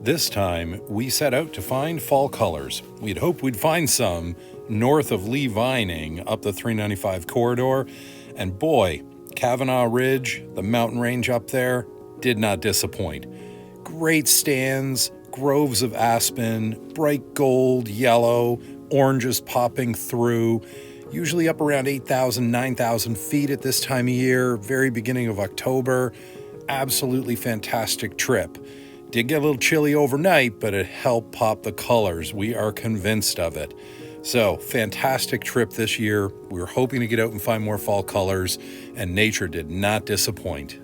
This time, we set out to find fall colors. We'd hoped we'd find some north of Lee Vining up the 395 corridor, and boy, Kavanaugh Ridge, the mountain range up there, did not disappoint. Great stands, groves of aspen, bright gold, yellow, oranges popping through, usually up around 8,000, 9,000 feet at this time of year, very beginning of October. Absolutely fantastic trip. Did get a little chilly overnight, but it helped pop the colors. We are convinced of it. So, fantastic trip this year. We were hoping to get out and find more fall colors, and nature did not disappoint.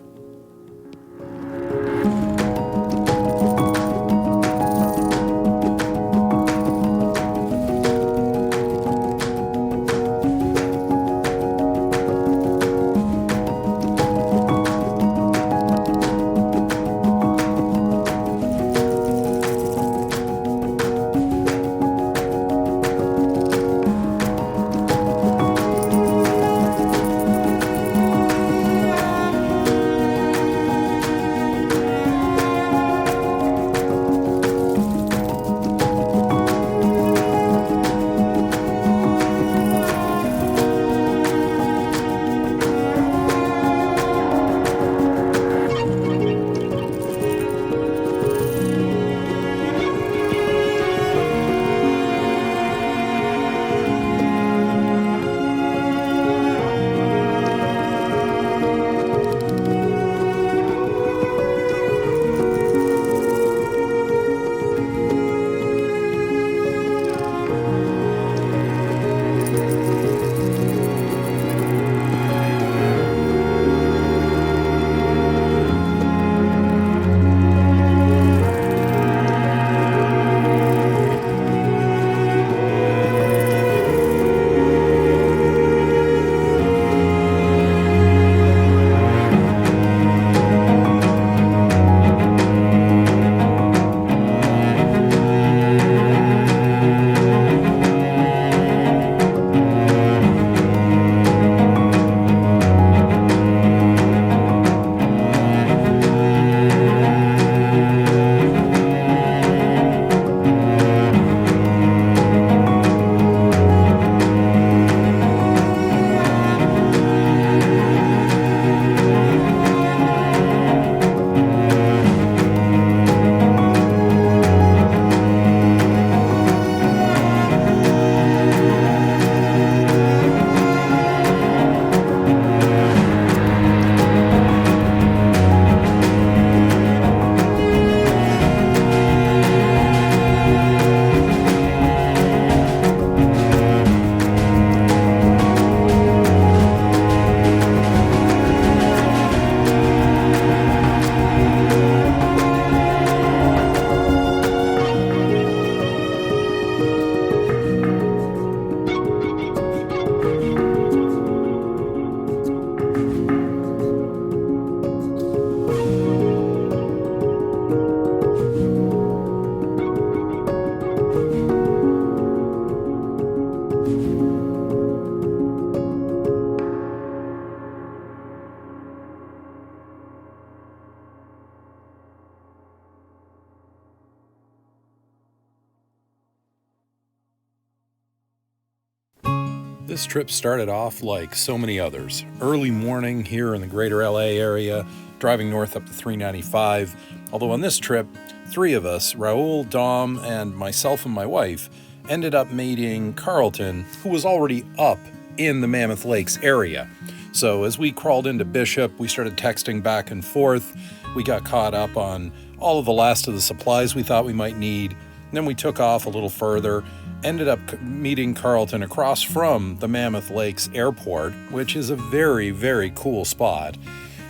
This trip started off like so many others. Early morning here in the greater LA area, driving north up to 395. Although on this trip, three of us, Raul, Dom, and myself and my wife, ended up meeting Carlton, who was already up in the Mammoth Lakes area. So as we crawled into Bishop, we started texting back and forth. We got caught up on all of the last of the supplies we thought we might need. And then we took off a little further, ended up meeting Carlton across from the Mammoth Lakes Airport, which is a very, very cool spot,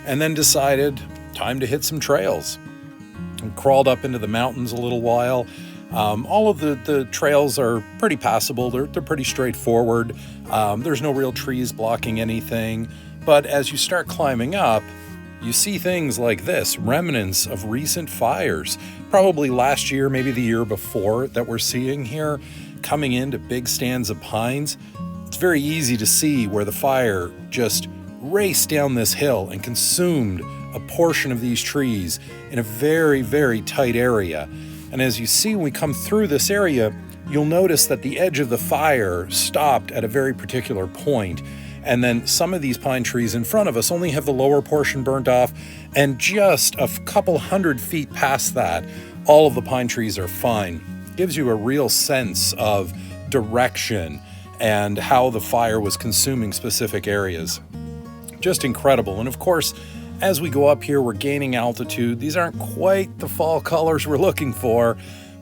and then decided time to hit some trails. And crawled up into the mountains a little while. All of the trails are pretty passable. They're pretty straightforward. There's no real trees blocking anything. But as you start climbing up, you see things like this, remnants of recent fires, probably last year, maybe the year before, that we're seeing here, coming into big stands of pines. It's very easy to see where the fire just raced down this hill and consumed a portion of these trees in a very, very tight area. And as you see when we come through this area, you'll notice that the edge of the fire stopped at a very particular point. And then some of these pine trees in front of us only have the lower portion burnt off. And just a couple 100 feet past that, all of the pine trees are fine. Gives you a real sense of direction and how the fire was consuming specific areas. Just incredible. And of course, as we go up here, we're gaining altitude. These aren't quite the fall colors we're looking for,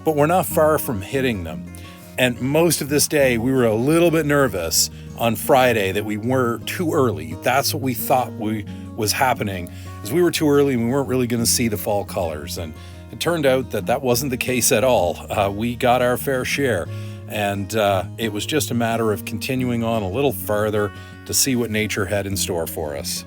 but we're not far from hitting them. And most of this day, we were a little bit nervous on Friday that we were too early. That's what we thought was happening, is we were too early and we weren't really going to see the fall colors. And it turned out that that wasn't the case at all. We got our fair share. And it was just a matter of continuing on a little farther to see what nature had in store for us.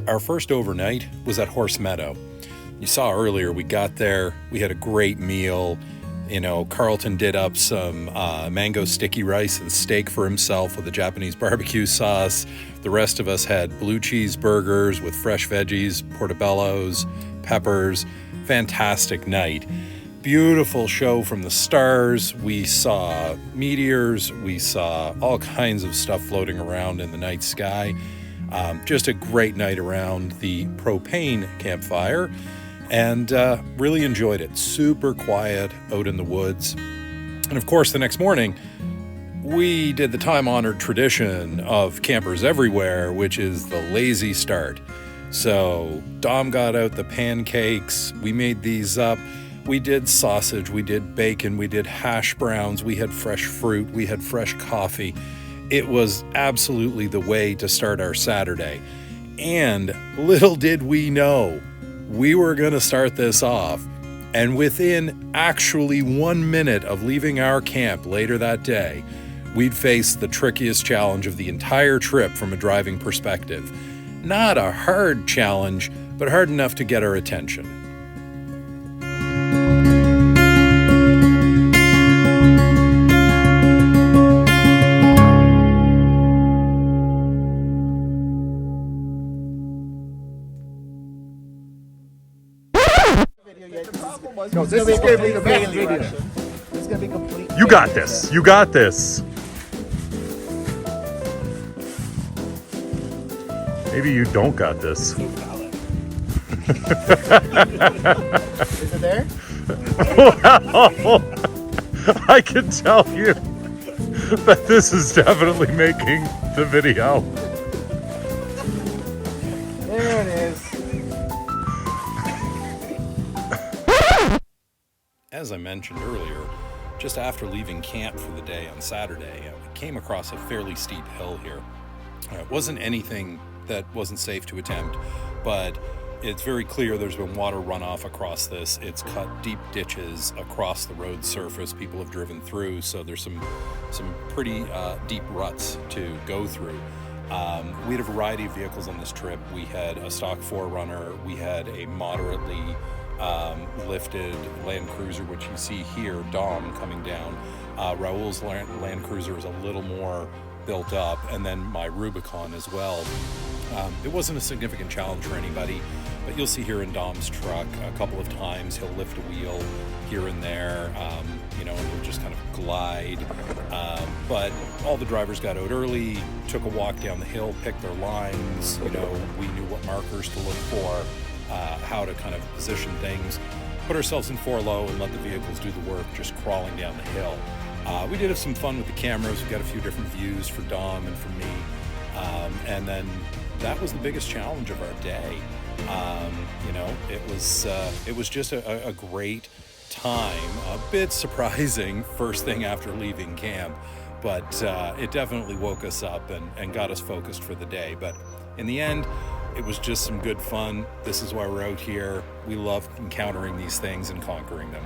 Our first overnight was at Horse Meadow. You saw earlier, we got there, we had a great meal. You know, Carlton did up some mango sticky rice and steak for himself with a Japanese barbecue sauce. The rest of us had blue cheese burgers with fresh veggies, portobellos, peppers. Fantastic night. Beautiful show from the stars. We saw meteors. We saw all kinds of stuff floating around in the night sky. Just a great night around the propane campfire, and really enjoyed it. Super quiet out in the woods. And of course, the next morning, we did the time-honored tradition of campers everywhere, which is the lazy start. So Dom got out the pancakes. We made these up. We did sausage, we did bacon, we did hash browns, we had fresh fruit, we had fresh coffee. It was absolutely the way to start our Saturday. And little did we know, we were going to start this off. And within actually 1 minute of leaving our camp later that day, we'd face the trickiest challenge of the entire trip from a driving perspective. Not a hard challenge, but hard enough to get our attention. No, this is going to be the main video. It's going to be complete. You got this. You got this. Maybe you don't got this. Is it there? Wow. I can tell you that this is definitely making the video. There it is. As I mentioned earlier, just after leaving camp for the day on Saturday, we came across a fairly steep hill here. It wasn't anything that wasn't safe to attempt, but it's very clear there's been water runoff across this. It's cut deep ditches across the road surface people have driven through, so there's some pretty deep ruts to go through. We had a variety of vehicles on this trip. We had a stock 4Runner, we had a moderately lifted Land Cruiser, which you see here, Dom, coming down. Raul's Land Cruiser is a little more built up, and then my Rubicon as well. It wasn't a significant challenge for anybody, but you'll see here in Dom's truck a couple of times he'll lift a wheel here and there, and he'll just kind of glide. But all the drivers got out early, took a walk down the hill, picked their lines. We knew what markers to look for, how to kind of position things, put ourselves in 4 low and let the vehicles do the work, just crawling down the hill. We did have some fun with the cameras. We got a few different views for Dom and for me. And then that was the biggest challenge of our day. It was just a great time, a bit surprising first thing after leaving camp, but it definitely woke us up and got us focused for the day. But in the end, it was just some good fun. This is why we're out here. We love encountering these things and conquering them.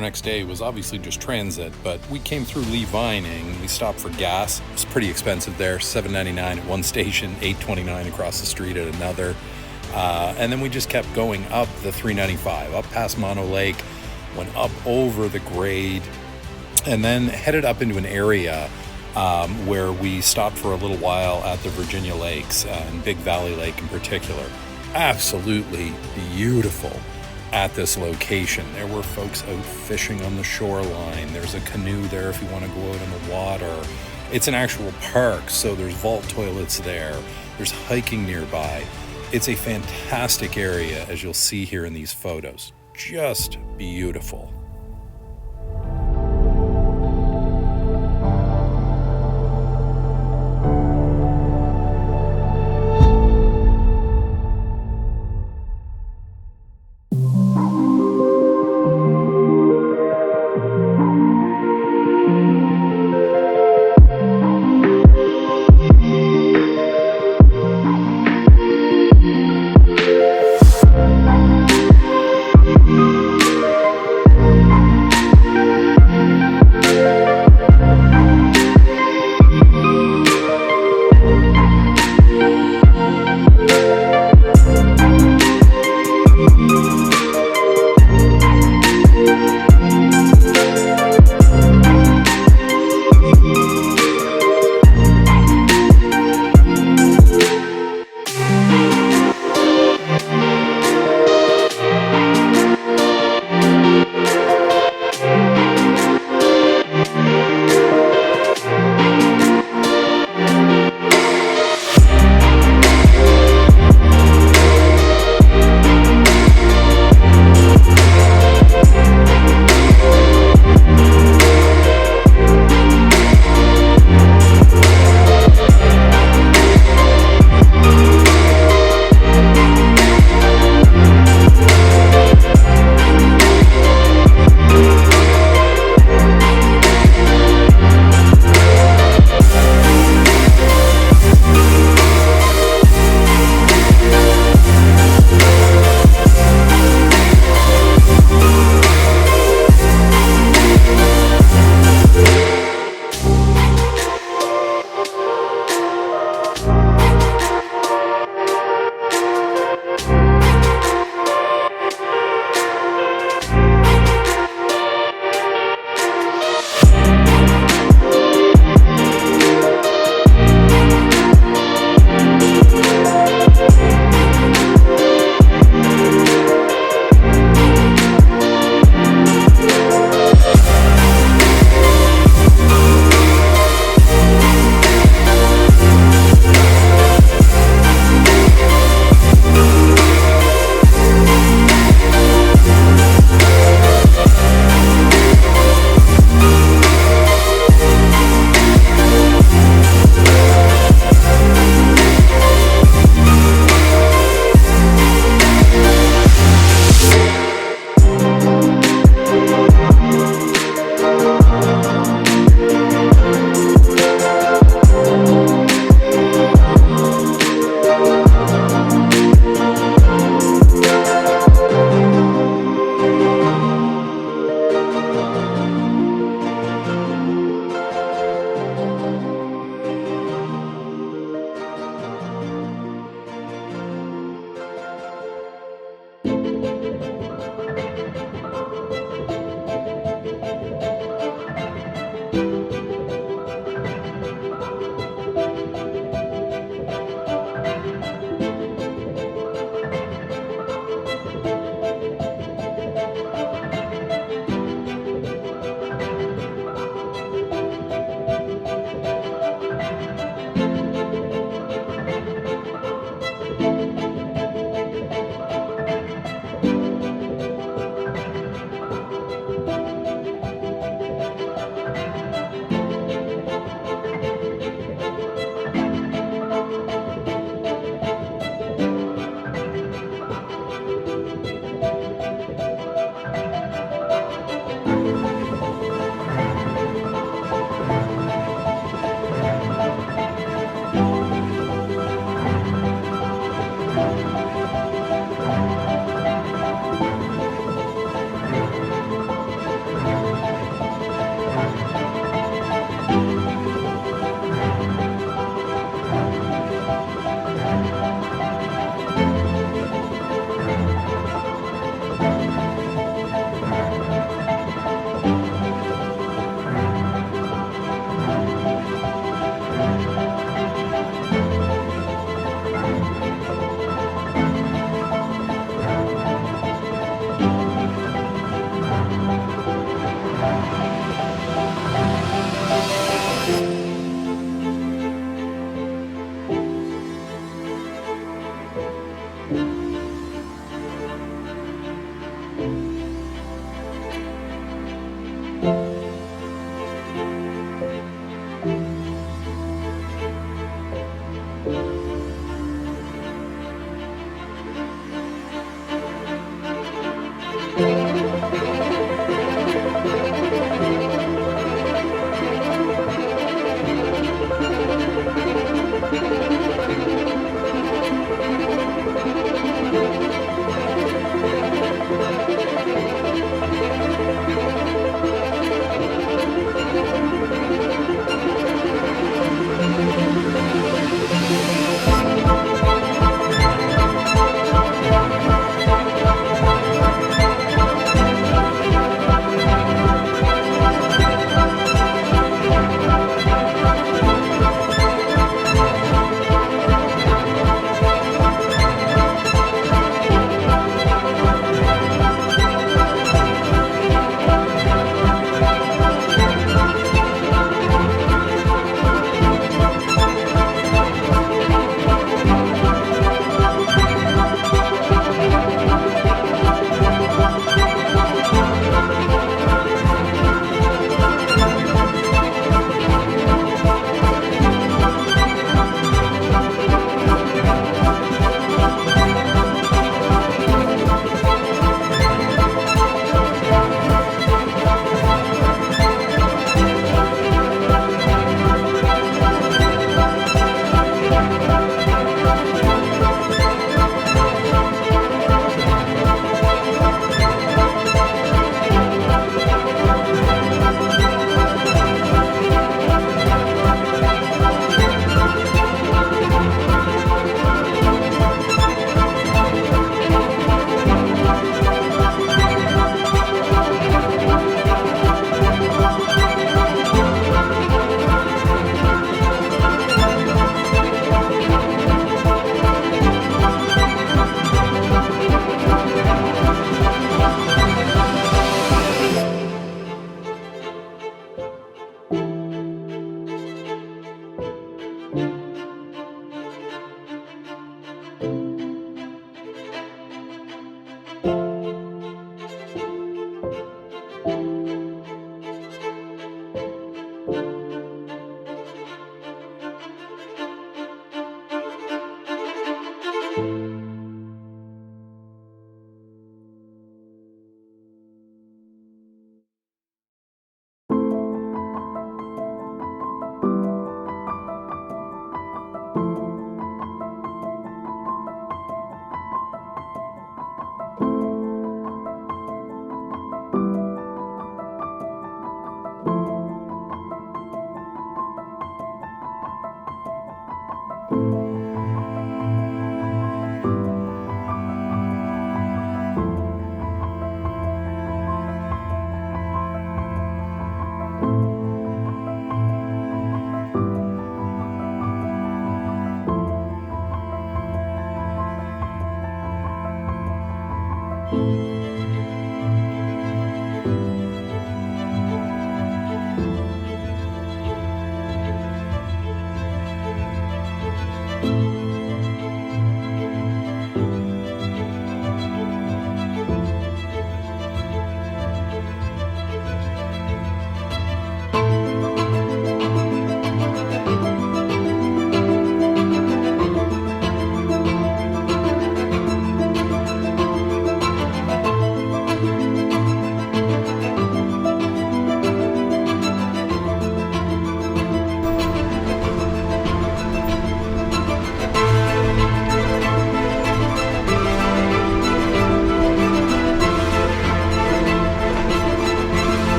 Next day was obviously just transit, but we came through Lee Vining. We stopped for gas. It was pretty expensive there, $7.99 at one station, $8.29 across the street at another. And then we just kept going up the 395, up past Mono Lake, went up over the grade, and then headed up into an area where we stopped for a little while at the Virginia Lakes, and Big Valley Lake in particular. absolutely beautiful at this location. There were folks out fishing on the shoreline. There's a canoe there if you want to go out in the water. It's an actual park, so there's vault toilets there. There's hiking nearby. It's a fantastic area, as you'll see here in these photos. Just beautiful.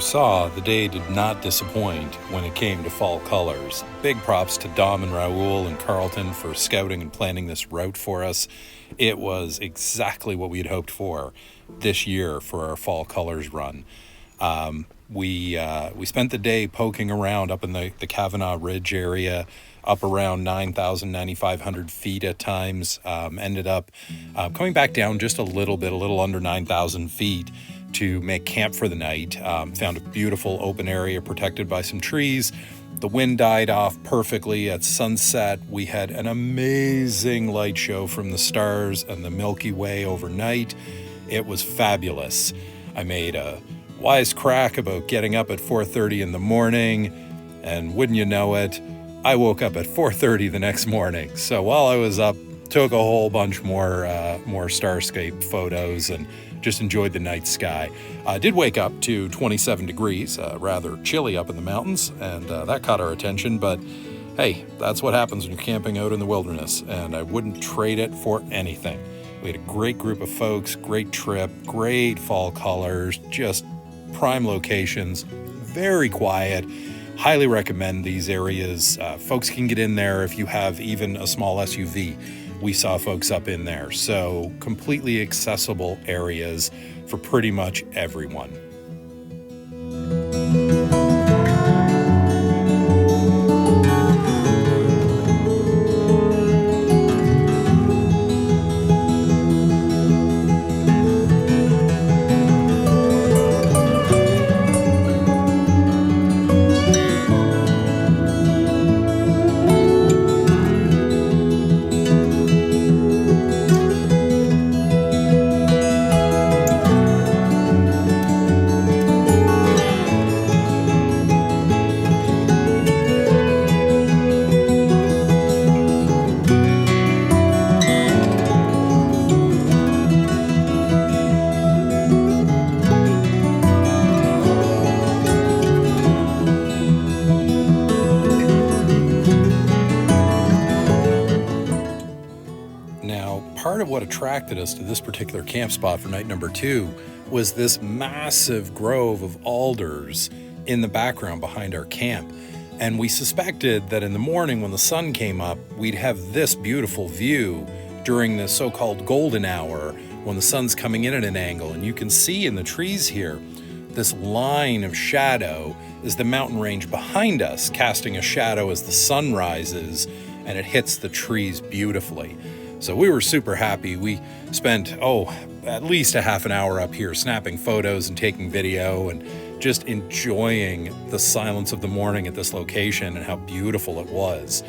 saw, the day did not disappoint when it came to fall colors. Big props to Dom and Raoul and Carlton for scouting and planning this route for us. It was exactly what we had hoped for this year for our fall colors run. We spent the day poking around up in the Kavanaugh Ridge area, up around 9,000, 9,500 feet at times. Ended up coming back down just a little under 9,000 feet to make camp for the night. Found a beautiful open area protected by some trees. The wind died off perfectly at sunset. We had an amazing light show from the stars and the Milky Way overnight. It was fabulous. I made a wise crack about getting up at 4:30 in the morning, and wouldn't you know it, I woke up at 4:30 the next morning. So while I was up, took a whole bunch more starscape photos and just enjoyed the night sky. I did wake up to 27 degrees, rather chilly up in the mountains, and that caught our attention, but hey, that's what happens when you're camping out in the wilderness, and I wouldn't trade it for anything. We had a great group of folks, great trip, great fall colors, just prime locations, very quiet. Highly recommend these areas. Folks can get in there if you have even a small SUV. We saw folks up in there, so completely accessible areas for pretty much everyone. Part of what attracted us to this particular camp spot for night number 2 was this massive grove of alders in the background behind our camp. And we suspected that in the morning when the sun came up, we'd have this beautiful view during the so-called golden hour when the sun's coming in at an angle. And you can see in the trees here, this line of shadow is the mountain range behind us, casting a shadow as the sun rises and it hits the trees beautifully. So we were super happy. We spent, at least a half an hour up here snapping photos and taking video and just enjoying the silence of the morning at this location and how beautiful it was.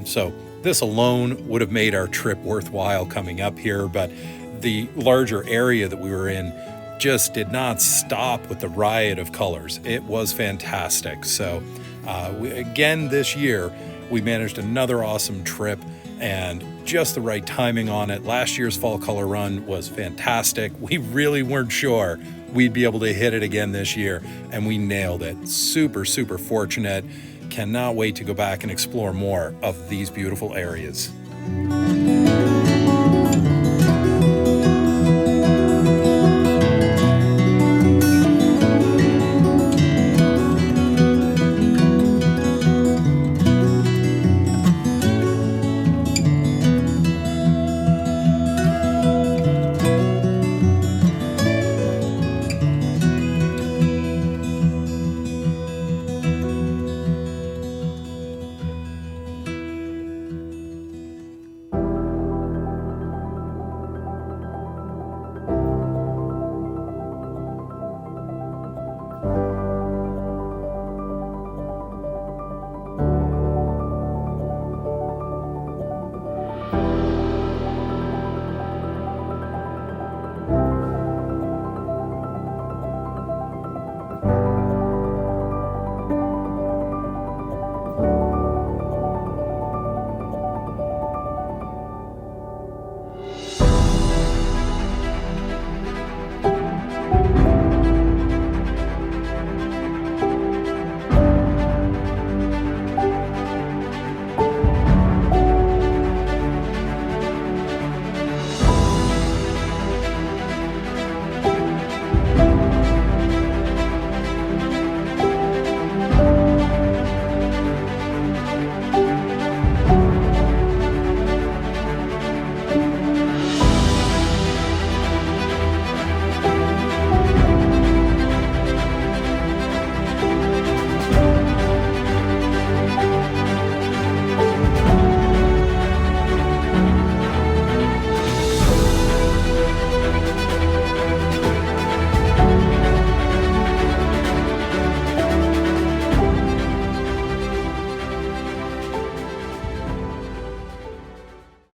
So this alone would have made our trip worthwhile coming up here, but the larger area that we were in just did not stop with the riot of colors. It was fantastic. So again, this year, we managed another awesome trip and just the right timing on it. Last year's fall color run was fantastic. We really weren't sure we'd be able to hit it again this year, and we nailed it. Super, super fortunate. Cannot wait to go back and explore more of these beautiful areas.